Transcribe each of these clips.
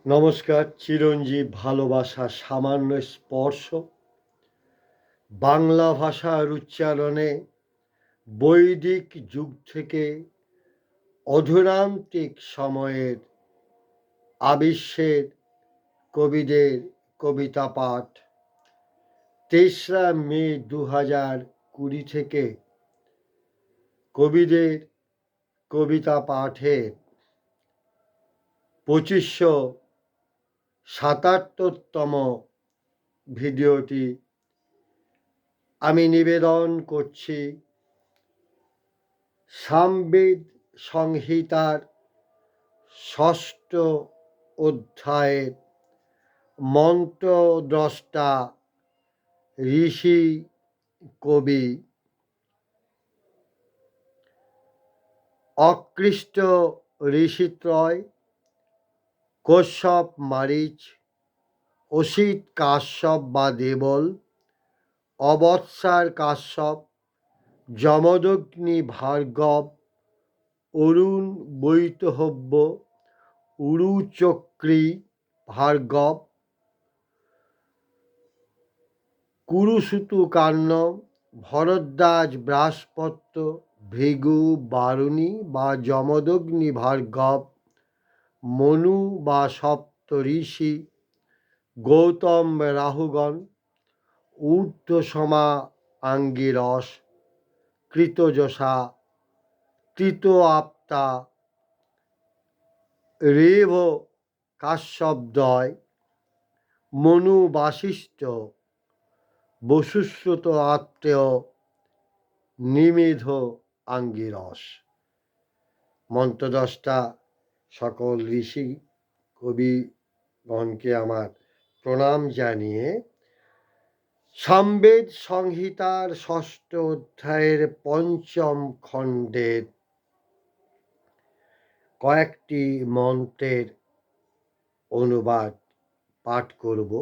নমস্কার। চিরঞ্জীব ভালোবাসা সামান্য স্পর্শ বাংলা ভাষার উচ্চারণে বৈদিক যুগ থেকে অধুনান্তিক সময়ের আবিশ্বের কবিদের কবিতা পাঠ ৩রা মে ২০২০ থেকে কবিদের কবিতা পাঠের ২৫৭৭তম ভিডিওটি আমি নিবেদন করছি সামবেদ সংহিতার ৬ষ্ঠ অধ্যায়ের মন্ত্রদ্রষ্টা ঋষি কবি অকৃষ্ট ঋষিত্রয়, কশ্যপ মারীচ, অসিত কাশ্যপ বা দেবল, অবৎসার কাশ্যপ, যমদগ্নি ভার্গব, অরুণ বৈতহব্য, উরুচক্রী ভার্গব, কুরুসুতু কান্ন, ভরদ্বাজ বৃহস্পত্য, ভৃগু বারুণী বা যমদগ্নি ভার্গব, মনু বা সপ্ত ঋষি, গৌতম রাহুগণ, ঊর্ধ্বসমা আঙ্গিরস, কৃতযশা, তৃত আপ্তা, রেভ কাশ্যপদ্বয়, মনু বাসিষ্ঠ, বসুশ্রুত আত্মেয়, নিমিধ আঙ্গিরস। মন্ত্রদ্রষ্টা সকল ঋষি কবিগণকে আমার প্রণাম জানিয়ে সামবেদ সংহিতার ৬ষ্ঠ অধ্যায়ের ৫ম খণ্ডের কয়েকটি মন্ত্রের অনুবাদ পাঠ করব।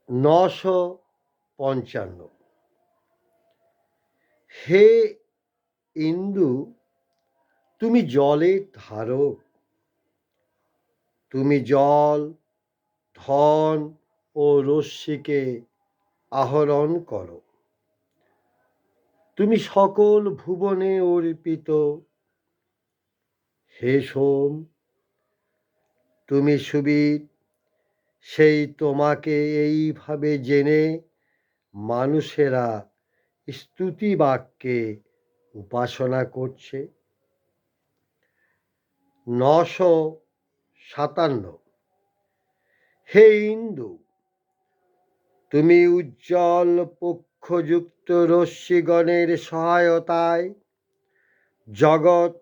৯৫৫। হে ইন্দু, তুমি জলের ধারক, তুমি জল, ধন ও রশ্মিকে আহরণ করো। তুমি সকল ভুবনে অর্পিত। হে সোম, তুমি সুবিদ, সেই তোমাকে এইভাবে জেনে মানুষেরা স্তুতি বাক্যে উপাসনা করছে। ৯৫৭। হে ইন্দু, তুমি উজ্জ্বল পক্ষযুক্ত রশ্মিগণের সহায়তায় জগৎ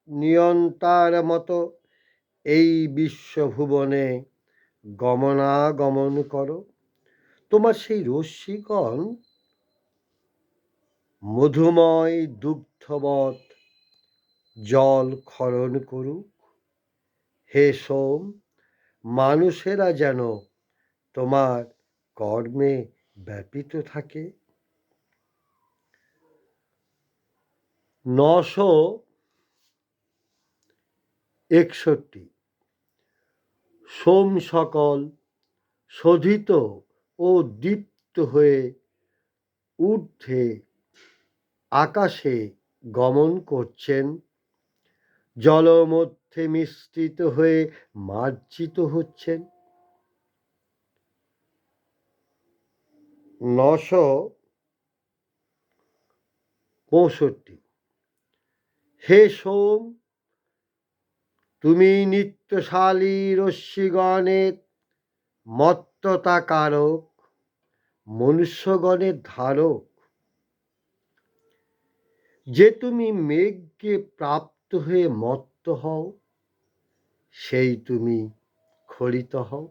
নিয়ন্তার মতো এই বিশ্বভুবনে গমনাগমন করো। তোমার সেই রশ্মিগণ মধুময় দুগ্ধবৎ জল ক্ষরণ করুক। হে সোম, মানুষেরা যেন তোমার কর্মে ব্যাপৃত থাকে। ৯৬১। সোম সকল শোধিত ও দীপ্ত হয়ে ঊর্ধ্বে আকাশে গমন করছেন, জলমধ্যে মিশ্রিত হয়ে মার্জিত হচ্ছেন। ৯৬৫। হে সোম, তুমি নিত্যশালী রশ্মিগণের মত্ততা কারক, মনুষ্যগণের ধারক। যে তুমি মেঘকে প্রাপ্ত হয়ে মত্ত হও, সেই তুমি খরিত হও।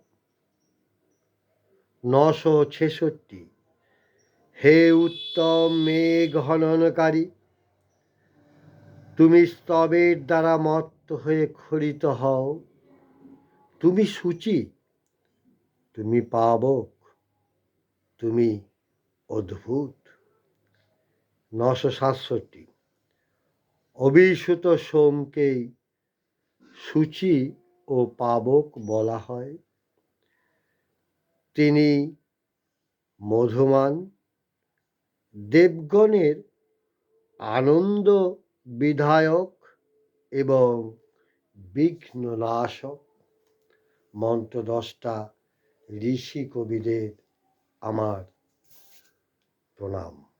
৯৬৬। হে উত্তম মেঘ হননকারী, তুমি স্তবের দ্বারা মত্ত হয়ে খরিত হও। তুমি সূচি, তুমি পাবক, তুমি অদ্ভুত। ৯৬৭। অভিসূত সোমকেই সূচি ও পাবক বলা হয়। তিনি মধুমান, দেবগণের আনন্দ বিধায়ক এবং বিঘ্ননাশক। মন্ত্রদ্রষ্টা ঋষি কবিদের আমার প্রণাম।